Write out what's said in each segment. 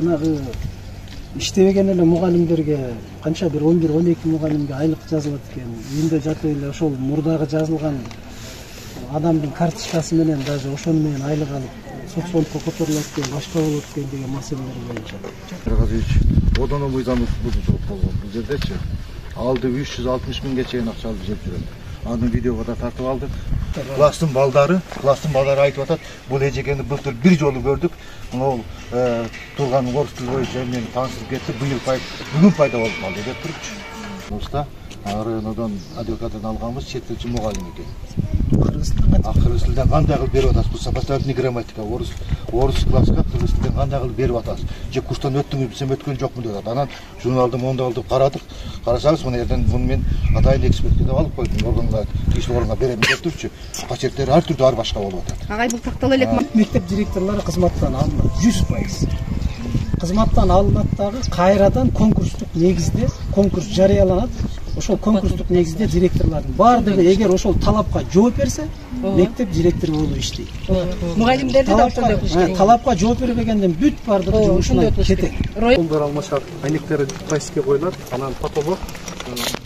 жанагы иштебеген эле мугалимдерге канча бир 11-12 мугалимге айлык жазылат экен. Үйүндө жатып эле ошол мурдагы жазылган адамдын карточкасы менен даже ошону менен айлык алып соцфондко которулат экен, башка болот экен деген маселелер боюнча. Одан мыйзам бузулуп болгон. Бул жердечи алды 360 миңге чейин акча алып жеп жүрөт. Аны видеого да тартып алдык. Класстын балдары айтып атат, бул эжекени былтыр бир жолу көрдүк. Ол турган орус тили боюнча мен таанышып кетти. Бүгүн пайда болуп калды деп турчу. Уста райондон адвокаттан алганбыз чет тилчи мугалим экен. Кыргыз тилден кандай кылып берип атасыз? Бул сопоставительный грамматика, орус класска кыргыз тилден кандай кылып берип атасыз? Же курстан өттүңүз, десем өткөн жокмун деп атат. Анан журналды монда кылып карадык. Карасаңыз, мына жерден муну мен атайын экспертке деп алып койдум. Органга, тийиштүү органга берем деп турчу. Качеттери ар түрдүү ар башка болуп атат. Агай бул тактала элек мектеп директорлору кызматтан алынат 100%. Кызматтан алынат дагы кайрадан конкурстук негизде конкурс жарыяланат. Ошол конкурстук негизде директорлордун бардыгы эгер ошол талапка жооп берсе, мектеп директору болуп иштейт. Мугалимдерди да ошондой кылыш керек. Талапка жооп бербегенден бүт бардыгы жумушунан кетет. Колдор алмашат, айнектери прайске коюлат, анан потолок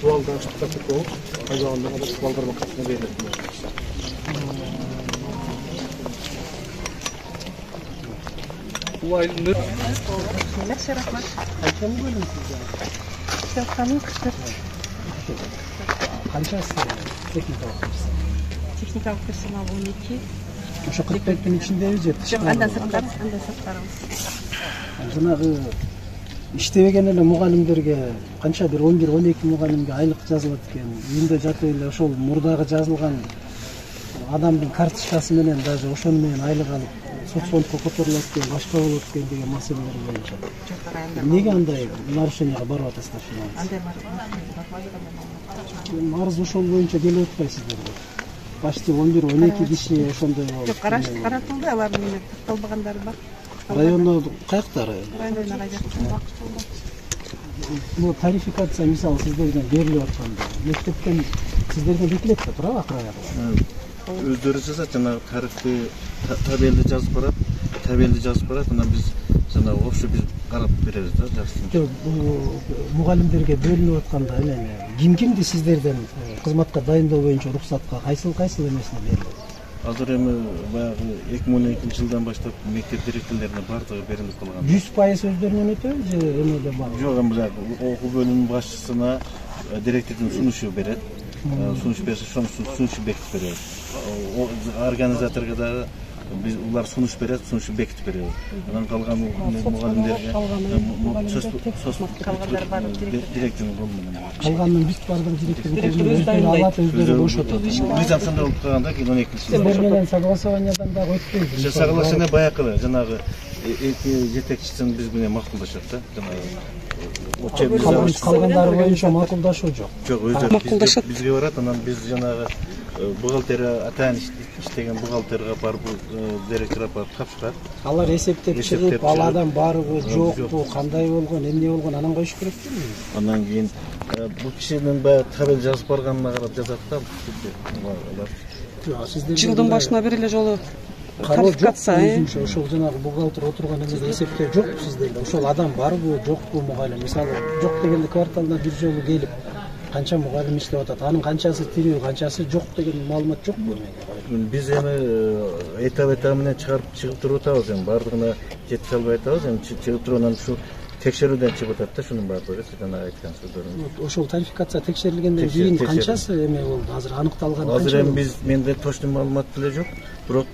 дуалдан штукатур болуп, айдаганда балдарга катына берилет. Уайлы. Yaxshi rahmat. Qancha bo'lim sizga? Ishlatganim 44. Qanchasi texnikalik kursi? Texnikalik personal 12. O'sha 44 kun ichida o'zi Yo'q, andan sirtlarimiz. Жанагы иштебеген эле мугалимдерге канча бир 11-12 мугалимге айлык жазылат экен. Үйүндө жатып эле ошол мурдагы жазылган адамдын карточкасы менен даже ошону менен айлык алып соцфондко которулат экен, башка болот экен деген маселелер боюнча. Неге андай нарушенияга барып атасыздар шуну? Андай арыз ошол боюнча келип атпайсыздар. Почти 11-12 киши ошондой болуп. Жок, каратылды, алардын менен такталбагандары бар. Райондо каякта район? Райондо кайда? Bu tarifikatsiya misal sizlerden beriliyor atkanda. Mektepten sizlerden beklet de turar akraya. Өздөрү жазат, жанагы тарихты табелди жазып барат, анан биз жанагы общий биз карап беребиз да, жакшы. Мугалимдерге бөлүнүп атканда кимди сиздерден кызматка дайындоо боюнча уруксатка кайсыл эмесине берилет? Азыр эми баягы 2012-жылдан баштап мектеп директорлоруна бардыгы берилип калган. 100% өздөрүнөн өтөбү же эмеде бар? Жок, эми окуу бөлүмүнүн башчысына директордун сунушу берет. Сунуш берсе, сунушу бекитип берет. Организаторго да биз улар сунуш берет, сунушу бекитип берет. Анан калган мугалимдерге Калгандар бар директордун колу менен. Калганын бүт бардыгы директордун алат, өздөрү бошотот. Мыйзам сонда болуп калганда 2012-жылда. Сиздер менен согласованиядан дагы өтпөйбү. Согласование баягы жанагы эки жетекчисин биз менен макулдашат да, жанагы калгандары боюнча макулдашуу жок. Жок, өздөрү бизге барат, анан биз жанагы бухгалтерия атайын иштеген бухгалтерга барып директорго барып тапшырат. Алар эсептеп чыгып, ал адам барбы, жокпу, кандай болгон, эмне болгон, анан коюш керек беле? Андан кийин бул кишинин баягы табел жазып барганына карап жазат да, алар. Жылдын башына бир эле жолу тарификация, ошол жанагы бухгалтер отурган эмеде эсептөө жокпу сиздерде? Ошол адам барбы, жокпу мугалим? Мисалы, жок дегенде кварталда бир жолу келип, канча мугалим иштеп атат, анын канчасы тирүү, канчасы жок деген маалымат жокпу? Биз эми этап менен чыгып туруп атабыз, эми бардыгына жетише албай атабыз, эми чыгып туруп анан ушу текшерүүдөн чыгып атат да, шунун бардыгы, жана айткан сөздөрүн. Ошол тарификация текшерилгенден кийин канчасы эме болду? Азыр аныкталган канча? Азыр эми менде точно маалымат деле жок, бирок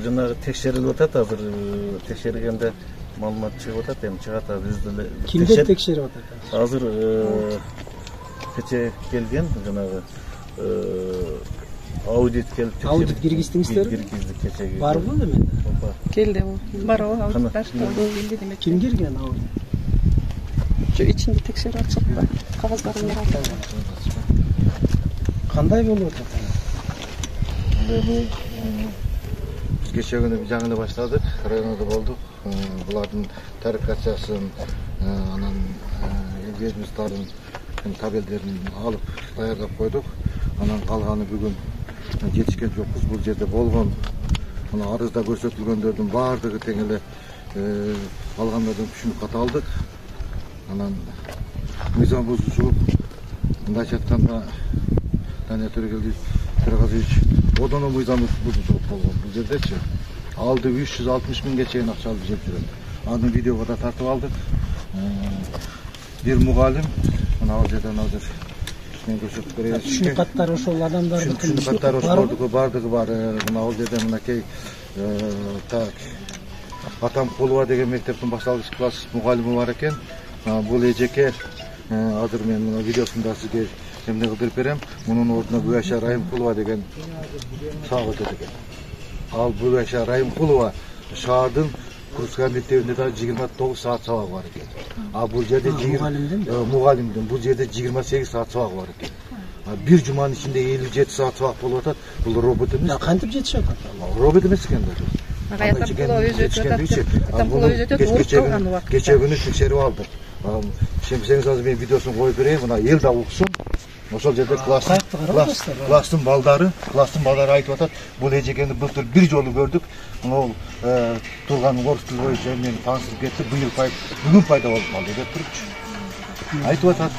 жанагы текшерилип атат, азыр текшергенде маалымат чыгып атат, эми чыгат, биз деле. Кимдер текшерип атат? Азыр кече келген жанагы аудит келип текшерип. Аудит киргиздиңиздер? Киргиздик кечеги. Барбы эме? келди. Бар аудиттар келди демек. Ким кирген аудит? İçinde tekşeri açıp da kağızlarını bırakıyor. Kандай болуп атат? Кече күнү биз жаңы баштадык, районда болдук. Булардын тарификациясын, анан ведомстволордун табелдерин алып даярдап койдук. Анан калганы бүгүн жетишкен жокпуз. Бул жерде болгон арызда көрсөтүлгөндөрдүн баардыгы тең эле алгандардан түшүнүп каталдык. Анан мыйзам бузуучулук мындайча айтканда Дания Төрөгазович одоно мыйзам бузуучулук болгон бул жердечи. Алды 360 миңге чейин акча алып жеп жүрөт. Аны видеого да тартып алдык. Бир мугалим мына ал жерден азыр мен көрсөтүп берейин. Түшүнүк каттары ошол адамдардыкы. Түшүнүк каттары ошолордуку бардыгы бар. Мына ал жерде мынакей так Атамкулова деген мектептин башталгыч класс мугалими бар экен. Бул эжеке азыр мен мына видеосунда сизге эмне кылдырып берем. Мунун ордуна Гүлайша Райымкулова деген сабак өтөт экен. Ал Гүлайша Райымкулова шаардын Курскай мектебинде да 29 саат сабак бар экен. А бул жерде мугалимдин бул жерде 28 саат сабак бар экен. Бир жуманын ичинде 57 саат сабак болуп атат. Бул робот эмес. Кантип жетишет? Робот эмес экен да. Кече күнү текшерип алдык. Ишенбесеңиз азыр мен видеосун коюп берейин. Мына эл да уксун. Ошол жерде класстын балдары айтып атат. Бул эжекени былтыр бир жолу көрдүк. Могул турган орус тили боюнча мен таанышып кетти. Бүгүн пайда болуп калды деп турупчу. Айтып атат.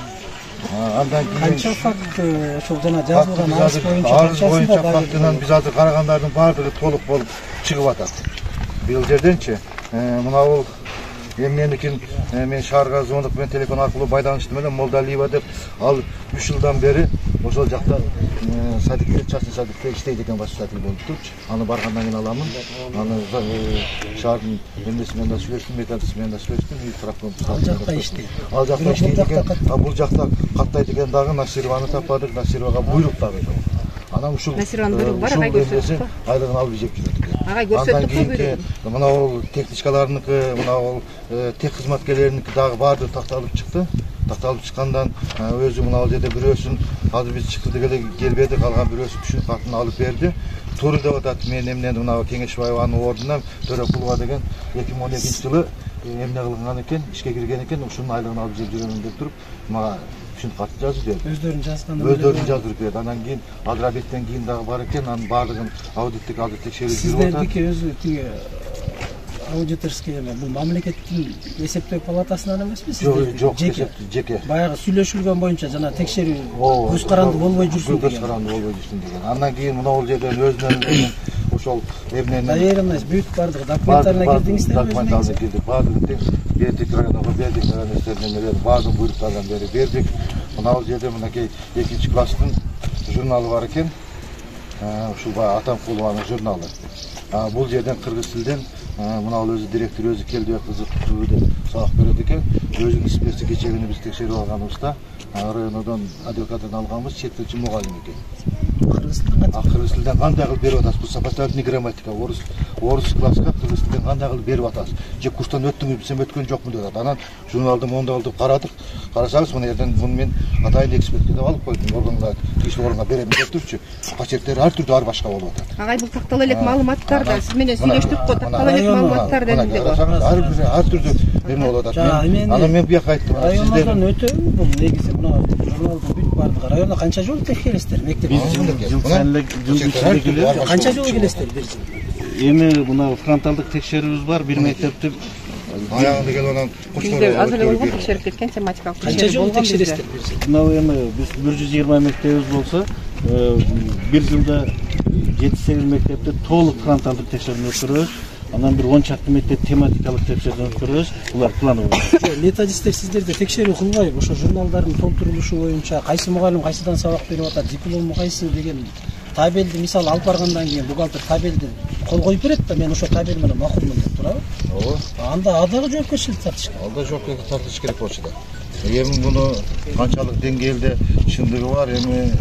Андан кийин канча факт ошол жана жазылган арыз боюнча фактынан биз азыр карагандардын баардыгы толук болуп чыгып атат. Бул жерденчи мына бул эмненикин мен шаарга звондоп мен телефон аркылуу байланыштым эле Молдалиева деп ал 3 жылдан бери ошол жакта садикте частный садикте иштейт экен воспитатель болуп турчу. Аны баргандан кийин аламын. Аны шаардын эмнеси менен да сүйлөштүм, методист менен да сүйлөштүм. Ал жакта иштейт. Ал жакта иштейт экен. Бул жакта каттайт экен дагы Насированы таппадык. Насировага буйрук дагы жок. Анан ушул Насированын буйругу бар, агай көрсөттүк. Айлыгын алып жеп жүрөт экен. Агай көрсөттүк буйругун. Мына ол техничкаларыныкы, мына ол тех кызматкерлериники дагы баардыгы такталып чыкты. Такталып чыккандан өзү мына ал жерде бирөөсүн азыр биз чыкты деле келбеди, калган бирөөсү түшүнүк катын алып берди. Туру деп атат. Мен эмнени мына Кеңешбаеванын ордуна Төрөкулова деген 2012-жылы эмне кылган экен, ишке кирген экен, ушунун айлыгын алып жеп жүрөмүн деп туруп, мага түшүнүк кат жазып берди. Өздөрүн жазган. Өздөрүн жаздырып берди. Анан кийин Агробеттен кийин дагы бар экен, анын баардыгын аудиттик текшерип жүрүп атат. Сиздердики өзү тиги аудиторский бул мамлекеттин эсептөө палатасынан эмеспи? Жок, жеке. Баягы сүйлөшүлгөн боюнча жана текшерүү көз каранды болбой жүрсүн деген. Көз каранды болбой жүрсүн деген. Андан кийин мына бул жерден өзүнөн ошол эмнени доверенность бүт бардыгы документтарына кирдиңиздер. Документтарына кирдик, баардыгы бердик, районго бердик, эмнелерди баардыгын буйруктардан бери бердик. Мына бул жерде мынакей 2-класстын журналы бар экен. Ушул баягы Атамкулованын журналы. Бул жерден кыргыз тилден мына ал өзү директор өзү келди, кызыктуу деп сабак берет экен. Өзүнүн спеси кечегини биз текшерип алганыбызда райондон адвокаттан алганбыз, чет тилчи мугалим экен. Кыргыз тилден кандай кылып берип атасыз? Бул сопоставительный грамматика, орус класска кыргыз тилден кандай кылып берип атасыз? Же курстан өттүңүз, бизем өткөн жокмун деп атат. Анан журналды мондалдып карадык. Карасаңыз мына жерден муну мен атайын экспертке деп алып койдум. Органга, тийиштүү органга берем деп турчу. Почерктери ар түрдүү ар башка болуп атат. Агай бул тактала элек маалыматтар да сиз менен сүйлөштүк го, тактала элек маалыматтар дедим деп. Ар түрдүү эме болуп атат. Анан мен буяка айттым. Райондон өтөбү бул негизи мына журналдын бүт бардыгы. Районда канча жолу текшересиздер мектепте? Канча жолу келесиздер бир жыл? Эми мына фронталдык текшерүүбүз бар, бир мектепти аягында келип анан Бизде азыр эле болгон текшерип кеткен тематикалык канча жолу текшересиздер бир жыл? мына эми биз 120 мектебибиз болсо, бир жылда 7-8 мектепти толук фронталдык текшерүүнү өткөрөбүз. Анан бир 10 чакты мектеп тематикалык текшерүүнү өткөрөбүз. Булар планы бар. Методисттер сиздерде текшерүү кылбайбы? Ошо журналдардын толтурулушу боюнча кайсы мугалим кайсыдан сабак берип атат, диплому кайсы деген табелди мисалы алып баргандан кийин бухгалтер табелди кол коюп берет да, мен ошо табел менен макулмун деп турабы? Ооба. Анда адагы жоопкерчилик тартыш керек. Алда жоопкерчилик тартыш керек болчу да. Эми муну канчалык деңгээлде чындыгы бар, эми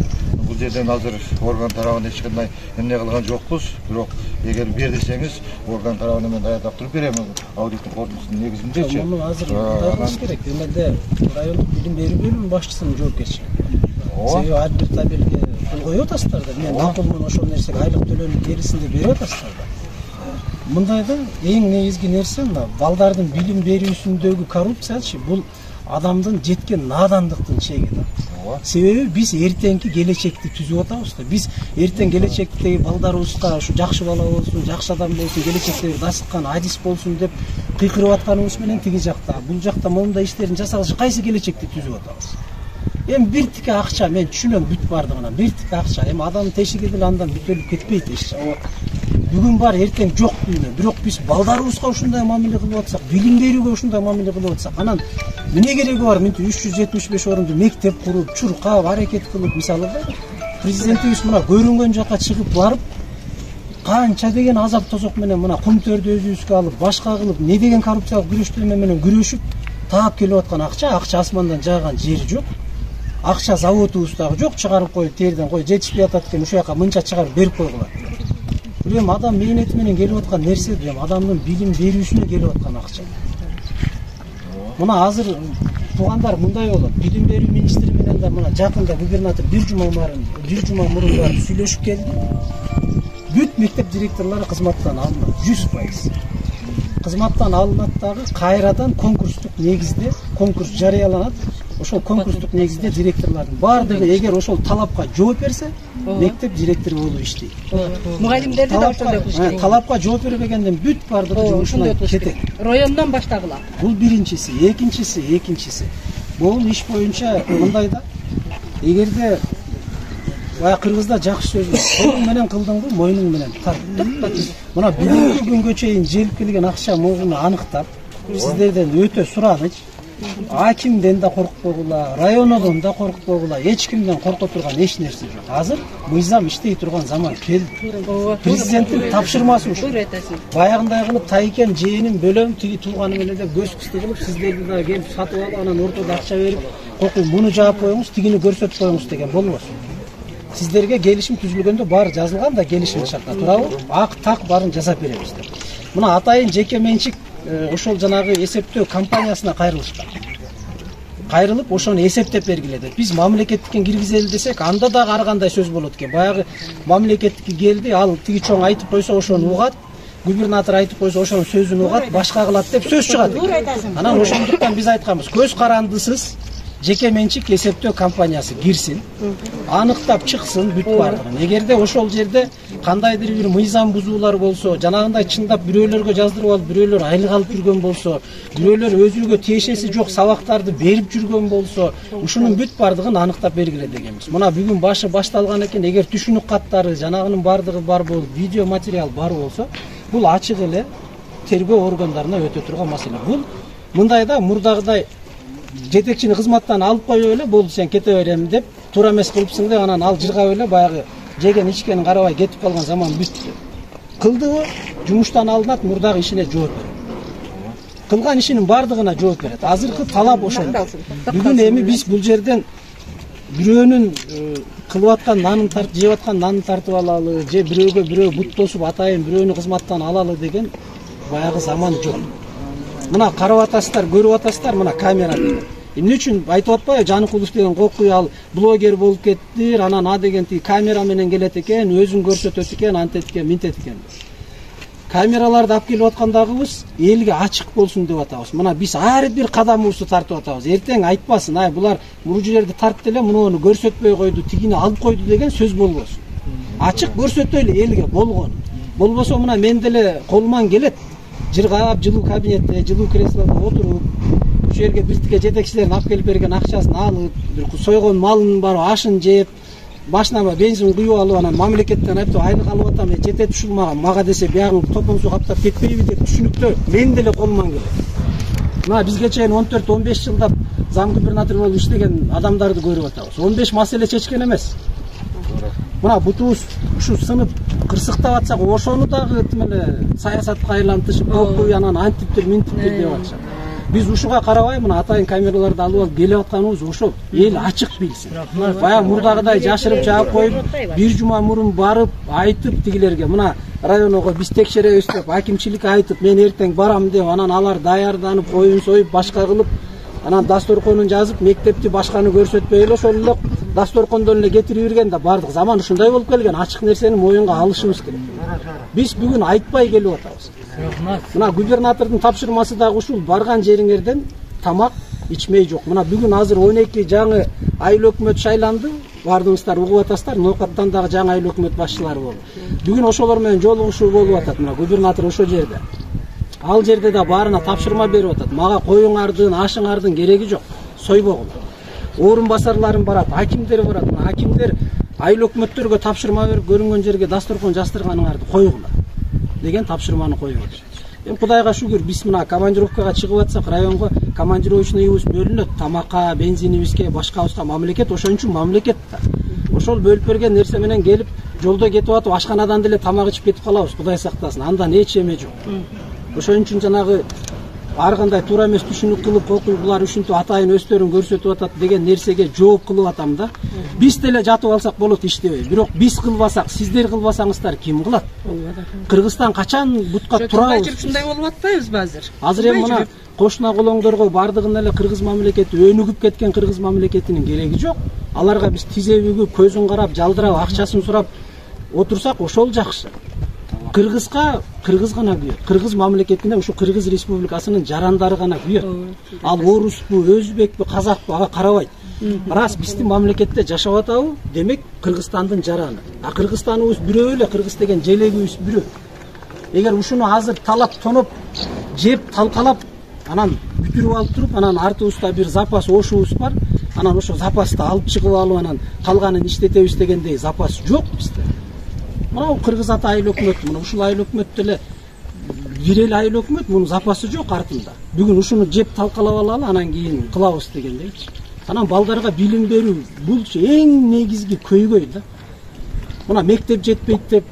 бул жерден азыр орган тарабынан эч кандай эмне кылган жокпуз. Бирок эгер бер десеңиз, орган тарабынан мен даярдап туруп берем аудиттин корутундусунун негизиндечи. Муну азыр кылыш керек. Эмеде райондук билим берүү бөлүмүнүн башчысынын жоопкерчилиги. Себеби ар бир табелге кол коюп атасыздар да. Мен макулмун ошол нерсеге айлык төлөнүп берисинде берип атасыздар да. Мындайда эң негизги нерсе мына балдардын билим берүүсүндөгү коррупциячы бул адамдын жеткен надандыктын чеги да. Себеби биз эртеңки келечекти түзүп атабыз да. Биз эртең келечектеги балдарыбызга ушу жакшы бала болсун, жакшы адам болсун, келечекте бир дасыккан адис болсун деп кыйкырып атканыбыз менен тиги жакта, бул жакта моундай иштерин жасагыч кайсы келечекти түзүп атабыз? Эми бир тике акча, мен түшүнөм бүт бардыгынан, бир тике акча, эми адамдын тешиги деле андан бүтөлүп кетпейт эч жак. Бүгүн бар, эртең жок дүйнө. Бирок биз балдарыбызга ушундай мамиле кылып атсак, билим берүүгө ушундай мамиле кылып атсак, анан эмне кереги бар? Мынтип 375 орунду мектеп куруп, чуркап, аракет кылып, мисалы президентибиз мына көрүнгөн жака чыгып барып, канча деген азап тозок менен мына кумтөрдү өзүбүзгө алып, башка кылып, не деген коррупциялык күрөштөрмө менен күрөшүп, таап келип аткан акча асмандан жааган жери жок. Акча заводубуз дагы жок, чыгарып коюп терден кой жетишпей атат экен, ушул жака мынча чыгарып берип койгула. Эми адам мээнети менен келип аткан нерсе, эми адамдын билим берүүсүнө келип аткан акча. Мына азыр туугандар мындай болот. Билим берүү министри менен да мына жакында губернатор бир жума мурун барып сүйлөшүп келди. Бүт мектеп директорлору кызматтан алынат, 100%. Кызматтан алынат дагы кайрадан конкурстук негизде конкурс жарыяланат. Ошол конкурстук негизде директорлордун баардыгы эгер ошол талапка жооп берсе, мектеп директору болуп иштейт. Мугалимдерди да ошондой кылыш керек. Талапка жооп бербегенден бүт баардыгы жумушунан кетет. Райондон баштагыла. Бул биринчиси, экинчиси. Бул иш боюнча мындай да. Эгерде бая кыргызда жакшы сөз бар. Колуң менен кылдыңбы, мойнуң менен тарт. Мына бүгүнкү күнгө чейин желип келген акча могуну аныктап, сиздерден өтө сураныч. Акимден да коркпогула, районодон да коркпогула, эч кимден корко турган эч нерсе жок. Азыр мыйзам иштей турган заман келди. Президенттин тапшырмасы ушул. Баягындай кылып тайкен жээнин бөлөм тиги тууганы менен да көз кысты кылып сиздерди да келип сатып алып анан ортодо акча берип, кокуй муну жаап коюңуз, тигини көрсөтүп коюңуз деген болбос. Сиздерге келишим түзүлгөндө баары жазылган да келишим шартта турабы? Ак так баарын жасап беребиз деп. Мына атайын жеке менчик ошол жанагы эсептөө компаниясына кайрылышкан. Кайрылып ошону эсептеп бергиле деп. Биз мамлекеттикин киргизели десек, анда дагы ар кандай сөз болот экен. Баягы мамлекеттики келди, ал тиги чоң айтып койсо ошону угат, губернатор айтып койсо ошонун сөзүн угат, башка кылат деп сөз чыгат. Анан ошондуктан биз айтканбыз, көз карандысыз жеке менчик эсептөө компаниясы кирсин, аныктап чыксын бүт бардыгын. Эгерде ошол жерде кандайдыр бир мыйзам бузуулар болсо, жанагындай чындап бирөөлөргө жаздырып алып, бирөөлөр айлык алып жүргөн болсо, бирөөлөр өзүгө тиешеси жок сабактарды берип жүргөн болсо, ушунун бүт бардыгын аныктап бергиле дегенбиз. Мына бүгүн башы башталган экен, эгер түшүнүк каттары, жанагынын бардыгы бар болуп, видео материал бар болсо, бул ачык эле тергөө органдарына өтө турган маселе. Бул мындай да мурдагыдай жетекчини кызматтан алып коюп эле болду сен кете берем деп туура эмес кылыпсың деп анан ал жыргап эле баягы жеген ичкенин карабай кетип калган заман бүттү. Кылдыбы жумуштан алынат, мурдагы ишине жооп берет. Кылган ишинин бардыгына жооп берет. Азыркы талап ошондой. Бүгүн эми биз бул жерден бирөөнүн кылып аткан нанын тартып жеп аткан нанын тартып алалы, же бирөөгө бирөө бут тосуп атайын бирөөнү кызматтан алалы деген баягы заман жок. Мына карап атасыздар, көрүп атасыздар, мына камера менен. Эмне үчүн айтып атпайбы, Жаныкулов деген кокуй ал блогер болуп кетти, анан а деген тиги камера менен келет экен, өзүн көрсөтөт экен, антет экен, минтет экен. Камераларды алып келип аткандагыбыз элге ачык болсун деп атабыз. Мына биз ар бир кадамыбызды тартып атабыз. Эртең айтпасын, ай булар бул жерди тартты эле, муну көрсөтпөй койду, тигини алып койду деген сөз болбосун. Ачык көрсөтөлү элге болгон. Болбосо мына мен деле колуман келет. Жыргап, жылуу кабинетте, жылуу креслодо отуруп, ушул жерге биртике жетекчилердин алып келип берген акчасын алып, сойгон малынын баары ашын жеп, башына бензин куюп алып, анан мамлекеттен айтып айлык алып атам, жетет ушул мага десе биягын топон суу каптап кетпейби деп түшүнүктө мен деле колуман келет. Мына бизге чейин 14-15 жылдап зам губернатор болуп иштеген адамдарды көрүп атабыз. 15 маселе чечкен эмес. Мына бутубуз ушу сынып кырсыктап атсак, ошону дагы эле саясатка айлантышып, кокуй анан антиптир, минтиптир деп атышат. Биз ушуга карабай мына атайын камераларды алып келип атканыбыз ошол. Эл ачык билсин. Баягы мурдагыдай жашырып жаап коюп, бир жума мурун барып айтып тигилерге мына районго биз текшеребиз деп, акимчиликке айтып, мен эртең барам деп, анан алар даярданып, оюн союп, башка кылып, анан дасторконун жазып, мектепти башканы көрсөтпөй эле ошол эле дасторкондон эле кетирип берген да бардык заман ушундай болуп келген. Ачык нерсени моюнга алышыбыз керек. Биз бүгүн айтпай келип атабыз. Мына губернатордун тапшырмасы дагы ушул, барган жериңерден тамак ичмей жок. Мына бүгүн азыр 12 жаңы айыл өкмөт шайланды. Бардыңыздар угуп атасыздар. Ноокаттан дагы жаңы айыл өкмөт башчылары болду. Бүгүн ошолор менен жолугушуу болуп атат. Мына губернатор ошол жерде. Ал жерде да баарына тапшырма берип атат. Мага коюңардын, ашыңардын кереги жок. Сойбогул. Орун басарларым барат, акимдер барат. Мына акимдер айыл өкмөттөргө тапшырма берип, көрүнгөн жерге дасторкон жастырганыңарды коюңдар деген тапшырманы коюп атышат. Эми Кудайга шүгүр, биз мына командировкага чыгып атсак, районго командировочныйыбыз бөлүнөт. Тамакка, бензинибизге, башкабызга мамлекет ошон үчүн мамлекет да. Ошол бөлүп берген нерсе менен келип, жолдо кетип атып, ашканадан деле тамак ичип кетип калабыз, Кудай сактасын. Андан эч эме жок. Ошон үчүн жанагы ар кандай туура эмес түшүнүк кылып, окуй булар ушинтип атайын өздөрүн көрсөтүп атат деген нерсеге жооп кылып атам да. Биз деле жатып алсак болот иштебей. Бирок биз кылбасак, сиздер кылбасаңыздар ким кылат? Кыргызстан качан бутка турабыз? Ушундай болуп атпайбызбы азыр? Азыр эми мына кошуна колоңдорго бардыгын эле кыргыз мамлекети өнүгүп кеткен кыргыз мамлекетинин кереги жок. Аларга биз тизе бүгүп, көзүн карап, жалдырап, акчасын сурап отурсак ошол жакшы. Кыргызга кыргыз гана күйөт. Кыргыз мамлекетине ушу Кыргыз Республикасынын жарандары гана күйөт. Ал орусбу, өзбекпи, казакпы ага карабайт. Раз биздин мамлекетте жашап атабы, демек Кыргызстандын жараны. А Кыргызстаныбыз бирөө эле, кыргыз деген желегибиз бирөө. Эгер ушуну азыр талап тоноп, жеп талкалап, анан бүтүрүп алып туруп, анан артыбызда бир запас ошубуз бар, анан ошо запасты алып чыгып алып, анан калганын иштетебиз дегендей запас жок бизде. Мына Кыргыз ата айыл өкмөт, мына ушул айыл өкмөт деле бир эле айыл өкмөт, мунун запасы жок артында. Бүгүн ушуну жеп талкалап алалы, анан кийин кылабыз дегендейчи. Анан балдарга билим берүү бул эң негизги көйгөй да. Мына мектеп жетпейт деп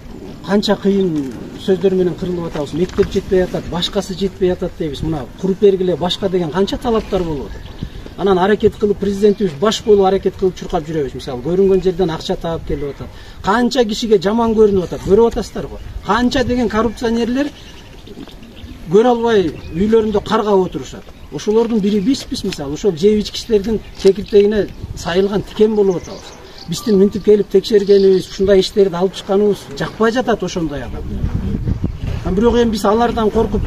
канча кыйын сөздөр менен кырылып атабыз. Мектеп жетпей атат, башкасы жетпей атат дейбиз. Мына куруп бергиле башка деген канча талаптар болуп атат. Анан аракет кылып президентибиз баш болуп аракет кылып чуркап жүрөбүз. Мисалы, көрүнгөн жерден акча таап келип атат. Канча кишиге жаман көрүнүп атат, көрүп атасыздар го. Канча деген коррупционерлер көрө албай үйлөрүндө каргап отурушат. Ошолордун бири бизбиз, мисалы, ошол жеп ичкичтердин чекиртегине сайылган тикен болуп атабыз. Биздин мынтип келип текшергенибиз, ушундай иштерди алып чыкканыбыз жакпай жатат ошондой адам. Бирок эми биз алардан коркуп,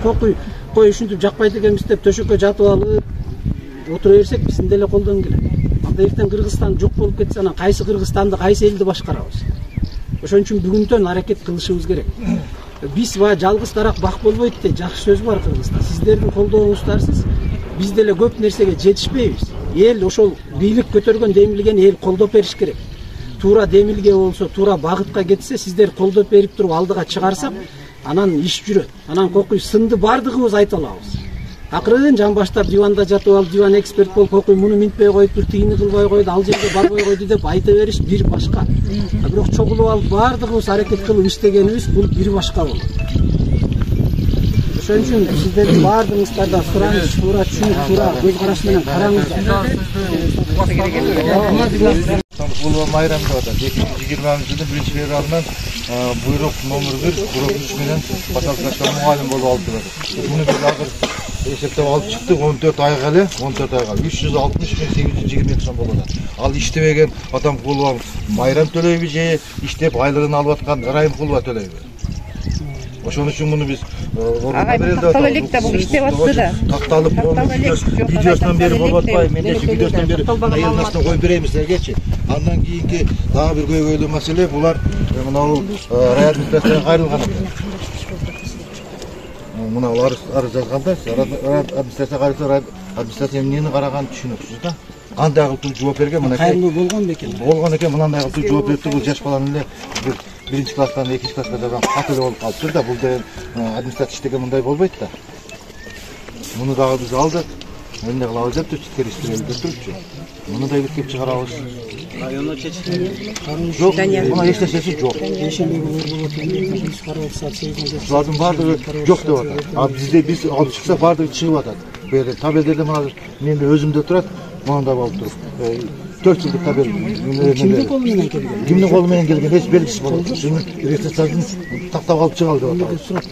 кой ушинтип жакпайт экенбиз деп төшөккө жатып алып отура берсек, биздин деле колдон келет. Анда эртең Кыргызстан жок болуп кетсе, анан кайсы Кыргызстанды, кайсы элди башкарабыз? Ошон үчүн бүгүнтөн аракет кылышыбыз керек. Биз жалгыз тарак бак болбойт дейт, жакшы сөз бар Кыргызда. Сиздердин колдооңуздарсыз биз деле көп нерсеге жетишпейбиз. Эл ошол бийлик көтөргөн демилген эл колдоп бериш керек. Туура демилге болсо, туура багытка кетсе, сиздер колдоп берип туруп алдыга чыгарсак, анан иш жүрөт. Анан кокуй сынды бардыгыбыз айта алабыз. Акырын жан баштап диванда жатып алып, диван эксперт болуп, кокуй муну минтпей коюп, тигини кылбай койду, ал жерге барбай койду деп айта бериш бир башка. Бирок чогулуп алып бардыгыбыз аракет кылып иштегенибиз бул бир башка болот. Ошон үчүн сиздердин бардыгыңыздардан сураңыз, туура түшүнүп, туура көз караш менен караңыздар. Улуу майрам деп атат. 2020-жылдын 1-февралынан буйрук номер 1 буйрук менен Башалкашка мугалим болуп алып турат. Муну биз азыр эсептеп алып чыктык, 14 айга эле, 14 айга 360.822 сом болот. Ал иштебеген Атамкулова Майрам төлөйбү же иштеп айлыгын алып аткан Райымкулова төлөйбү? Ошон үчүн муну биз тактала элек да бул иштеп атты да. Такталып видеосунан бери болуп атпайбы? Мен эки видеосунан бери айылмастан коюп берейин силергечи. Андан кийинки дагы бир көйгөйлүү маселе булар мына реабилитацияга кайрылган экен. Мына арыз жазганда администрацияга кайрылса, администрация эмнени караганын түшүнөксүз да. Кандай кылып жооп берген, мына Кайрылуу болгон бекен. Болгон экен, мындай кылып жооп берип бул жаш баланын эле биринчи класстан экинчи класска жазган кат эле болуп калыптыр да. Бул деген администрация иштеген мындай болбойт да. Муну дагы биз алдык. Эмне кылабыз деп читкери иштеп өтүрүпчү. Муну да иликтеп чыгарабыз. Районно чечилген Жок, мына эч нерсеси жок. Булардын баардыгы жок деп атат. А бизде биз алып чыксак баардыгы чыгып атат. Бу жерде табелдерде мына менде өзүмдө турат, мында болуп туруп. 4 жылдык табел. Кимдин колу менен келген? Кимдин колу менен келген эч белгисиз болот. Шуну регистрациясын тактап алып чыгалы деп атабыз.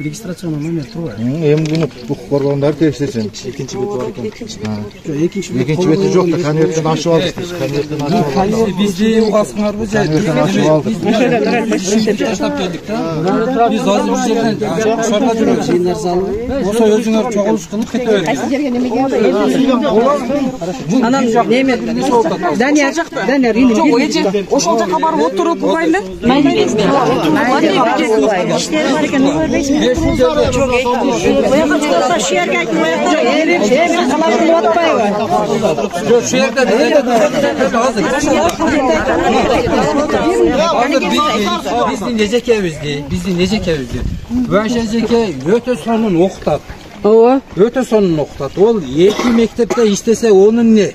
регистрационный номер турбайбы. Эми күнү укук коргондор териштирсин. Экинчи бети бар экен. Экинчи бети жок да, конверттен ачып алдык биз. Конверттен ачып алдык. Бизди угасыңарбы же? Конверттен ачып алдык. Таштап келдик да. Биз азыр бул жерден шаарга жүрөбүз. Ошо өзүңөр чогулуш кылып кете бериңиз. Кайсы жерге немеге? Анан неме Данияр ини жок эже ошол жака барып отуруп угайлы. İşleri var iken ne görmeysin? Çok iyi. Boyağa çıkarsa şu yerge ki boyağa. Kalasını atmayı var. Yok şu yerde hazır. Bizni nece kevizdi. Vəşəcəkə ötə sonun oxutat. Ötə sonun oxutat. Ol 2 mektepte iştese onun ne?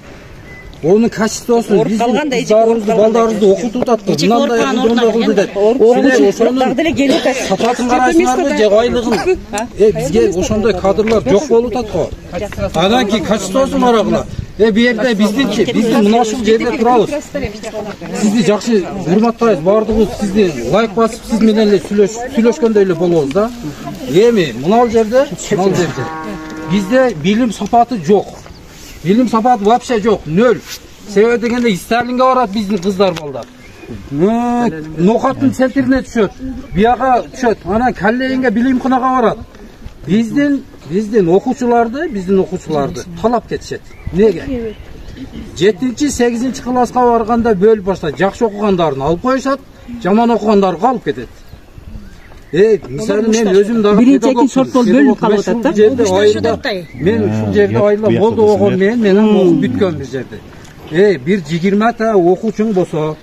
Onun kaçısı olsun. Bizim kızlarımızı, ballarımızı okutut attı. Bundan da okutut dedi. Sapatın karasınlardı, cegaylığın. Bizge oşonda kadırlar çok olup attı. Adan ki kaçısı olsun araqla. Bir yerde bizden münasip yerde turabız. Sizni жақсы hurmatlayız. Bardığız sizni like basıp siz menenle süйлөшкөндө эле болобуз da. Эми мынал жерде bizde bilim sapatı yok. Bilim sapatı вообще yok. Nöl. Себеби дегенде Сталинге барат биздин кыздар балдар. Нокаттын центрине түшөт. Бияга түшөт. Анан Каллейинге билимканага барат. Биздин окуучуларды талап кетишет. Неге? 7-8 класска барганда бөлүп баштайт. Жакшы окугандарын алып коюшат, жаман окугандарды алып кетет. Мисалы мен өзүм дагы биринчи сорт болуп бөлүнүп калып атат да. Мен ушул жерде айла болду окугум менен окуп бүткөн бир жерде. Bir 20 ta окуучуң болсо,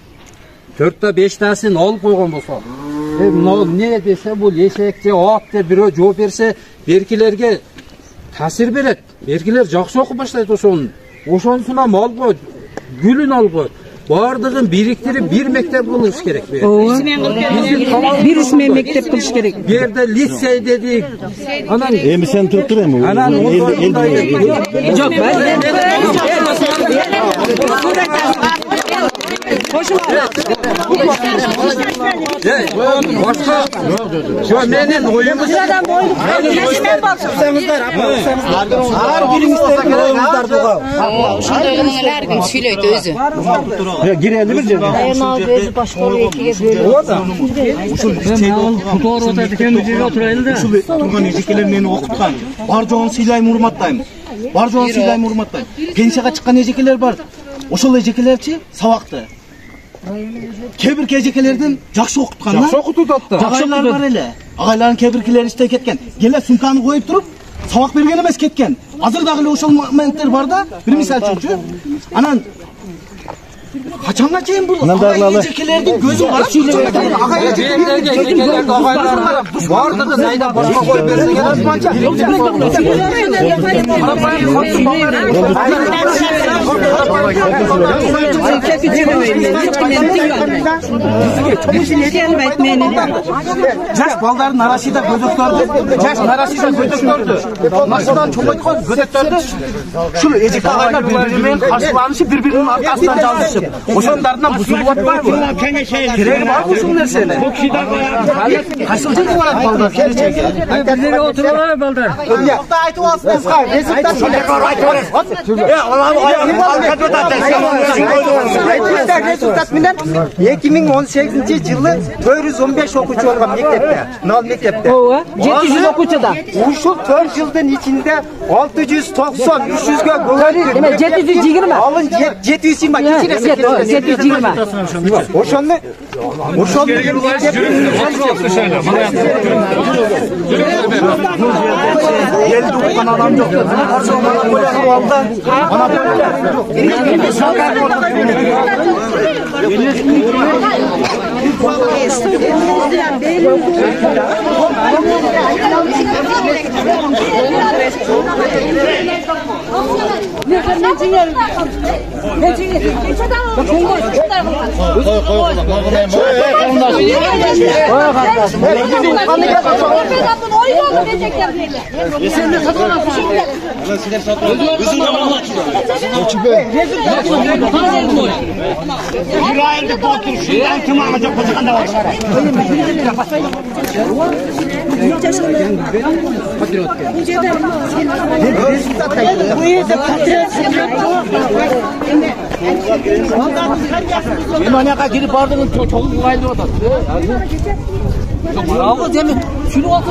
4 ta 5 тасын алып койгон болсо, не десе бул эшек же ат деп бирөө жооп берсе, беркилерге таасир берет. Беркилер жакшы окуп баштайт ошонусуна алгы, гүлүн алгы. Бардыгын бириктирип бир мектеп кылыш керек. Bir ismen мектеп кылыш керек. Бу жерде лицей дедик. Анан Эми сен туруп тур эми. Анан жок, Başka, şu menin oyumuz. Her birimiz Her gün söyleydi özü. Girelim bir жерде. Özü başkaları ikiye bölüyor. Турган эжекелер мени окуткан. Бар жоон сыйлайм, урматтайм. Пенсияга чыккан эжекелер бар. Ошол эжекелерчи сабакты. Кебир эжекелердин жакшы окуткан. Жакшы окутуп атты. Агайлар бар эле. Агайлардын кебиркилери иштей кеткен. Келе сумканы коюп туруп, сабак берген эмес кеткен. Азыр дагы эле ошол моменттер бар да, бир мисал үчүнчү. Анан Kaçanla çeyim burada? Agay ejekelerden gözüm var. Agay ejekelerden vardı da neyden başka koy versin. Jaş baldarın arasında gödöktürdü. Nasıldan çok gödöktürdü. Şu ejeke agaylar birbirinin karşılanışı birbirinin arkasından çalışıp. Oşonlardan buzulup atmayı mı? Kereği var mı şun nersene? Kaçılacak olarak balдар kerecek. Bizlere otururlar balдар. Burada aytı olsun kızlar. Resultat şöyle var aytı var. Resultat bilen 2018 yılı 415 okucu olgan mektepte. Nal mektepte. 700 okucuda. Uşul 4 yılın içinde 690, 300'ge bölünür. Demek 720. Alın 720. 720. Oşonlu geldi okukan adam yok. Manaqa girib bordingiz, cho'g'ib qo'yildi o'tadi. Bravo, demak, shuni olib,